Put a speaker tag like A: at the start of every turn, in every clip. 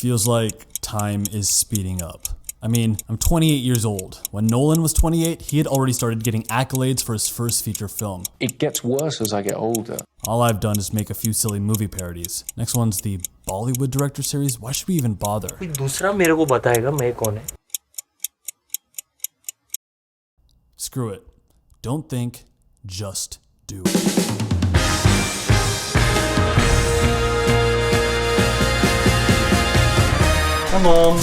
A: Feels like time is speeding up. I mean, I'm 28 years old. When Nolan was 28, he had already started getting accolades for his first feature film.
B: It gets worse as I get older.
A: All I've done is make a few silly movie parodies. Next one's the Bollywood director series. Why should we even bother? Screw it. Don't think, just do.
C: Come on.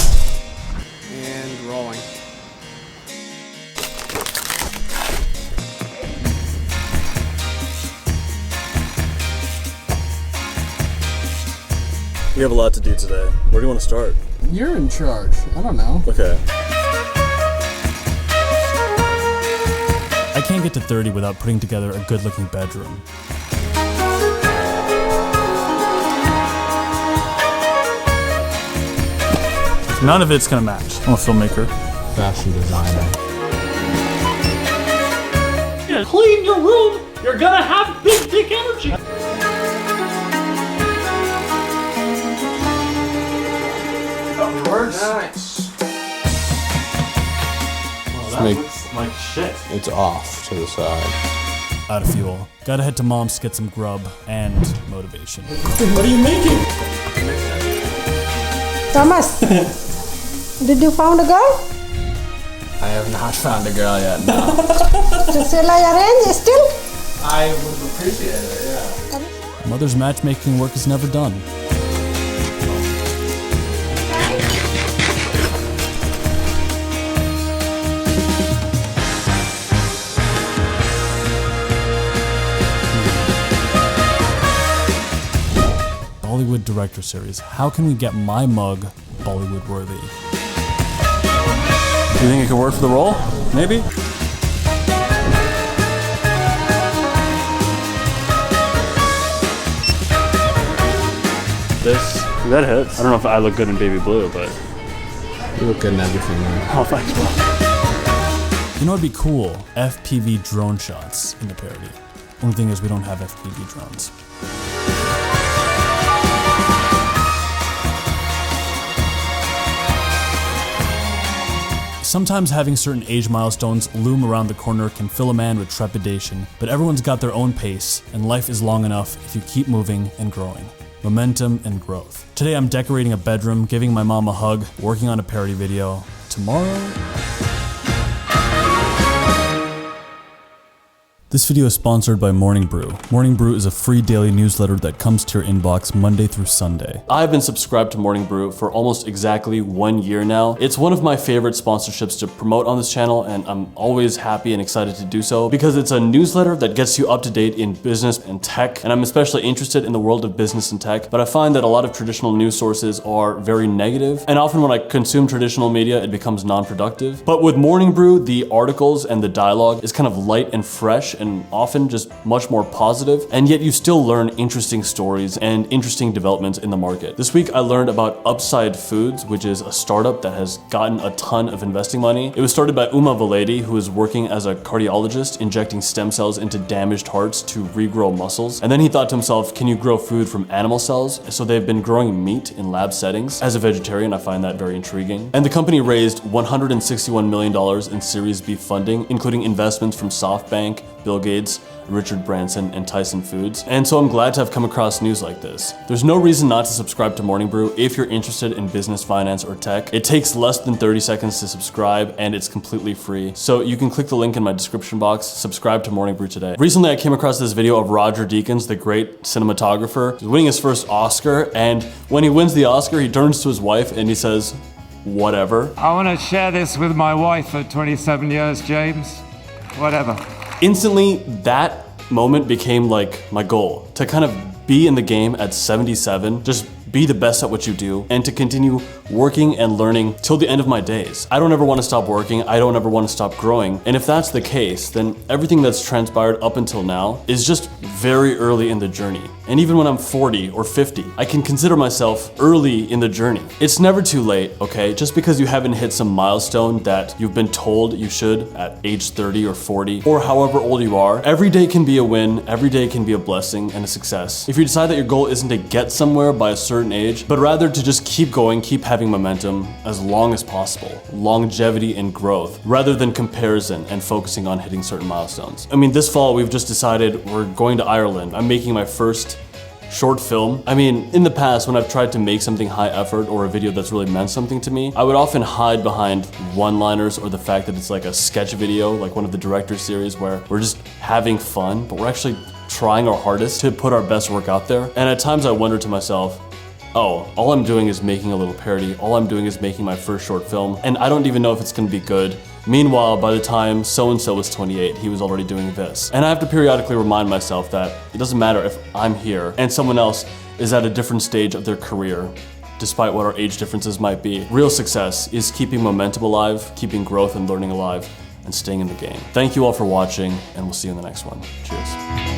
D: And rolling.
C: We have a lot to do today. Where do you want to start?
D: You're in charge. I don't know.
C: Okay.
A: I can't get to 30 without putting together a good-looking bedroom. None of it's gonna match. I'm a filmmaker.
D: Fashion designer.
E: Yeah, clean your room. You're gonna have big dick energy.
D: Nice.
E: That looks like shit.
D: It's off to the side.
A: Out of fuel. Gotta head to Mom's to get some grub and motivation.
E: What are you making?
F: Thomas, did you found a girl?
D: I have not found a girl yet, no.
F: Shall I arrange still?
D: I would appreciate it, yeah.
A: Mother's matchmaking work is never done. Bollywood director series. How can we get my mug Bollywood worthy?
C: Do you think it could work for the role? Maybe? That hits. I don't know if I look good in baby blue, but...
D: You look good in everything, man.
C: Oh, thanks, bro.
A: You know what'd be cool? FPV drone shots in the parody. Only thing is we don't have FPV drones. Sometimes having certain age milestones loom around the corner can fill a man with trepidation, but everyone's got their own pace, and life is long enough if you keep moving and growing. Momentum and growth. Today I'm decorating a bedroom, giving my mom a hug, working on a parody video. Tomorrow... This video is sponsored by Morning Brew. Morning Brew is a free daily newsletter that comes to your inbox Monday through Sunday.
C: I've been subscribed to Morning Brew for almost exactly 1 year now. It's one of my favorite sponsorships to promote on this channel, and I'm always happy and excited to do so because it's a newsletter that gets you up to date in business and tech, and I'm especially interested in the world of business and tech, but I find that a lot of traditional news sources are very negative, and often when I consume traditional media, it becomes non-productive. But with Morning Brew, the articles and the dialogue is kind of light and fresh, and often just much more positive, and yet you still learn interesting stories and interesting developments in the market. This week I learned about Upside Foods, which is a startup that has gotten a ton of investing money. It was started by Uma Valedi, who is working as a cardiologist, injecting stem cells into damaged hearts to regrow muscles. And then he thought to himself, can you grow food from animal cells? So they've been growing meat in lab settings. As a vegetarian, I find that very intriguing. And the company raised $161 million in Series B funding, including investments from SoftBank, Bill Gates, Richard Branson, and Tyson Foods. And so I'm glad to have come across news like this. There's no reason not to subscribe to Morning Brew if you're interested in business, finance, or tech. It takes less than 30 seconds to subscribe, and it's completely free. So you can click the link in my description box, subscribe to Morning Brew today. Recently, I came across this video of Roger Deakins, the great cinematographer. He's winning his first Oscar, and when he wins the Oscar, he turns to his wife and he says, whatever.
G: I want to share this with my wife for 27 years, James. Whatever.
C: Instantly, that moment became like my goal, to kind of be in the game at 77, just be the best at what you do, and to continue working and learning till the end of my days. I don't ever want to stop working, I don't ever want to stop growing, and if that's the case, then everything that's transpired up until now is just very early in the journey. And even when I'm 40 or 50, I can consider myself early in the journey. It's never too late, okay? Just because you haven't hit some milestone that you've been told you should at age 30 or 40, or however old you are, every day can be a win, every day can be a blessing and a success. If you decide that your goal isn't to get somewhere by a certain certain age, but rather to just keep going, keep having momentum as long as possible. Longevity and growth, rather than comparison and focusing on hitting certain milestones. I mean, this fall we've just decided we're going to Ireland. I'm making my first short film. I mean, in the past, when I've tried to make something high effort or a video that's really meant something to me, I would often hide behind one-liners or the fact that it's like a sketch video, like one of the director's series where we're just having fun, but we're actually trying our hardest to put our best work out there. And at times I wonder to myself, oh, all I'm doing is making a little parody. All I'm doing is making my first short film, and I don't even know if it's gonna be good. Meanwhile, by the time so-and-so was 28, he was already doing this. And I have to periodically remind myself that it doesn't matter if I'm here and someone else is at a different stage of their career, despite what our age differences might be. Real success is keeping momentum alive, keeping growth and learning alive, and staying in the game. Thank you all for watching, and we'll see you in the next one. Cheers.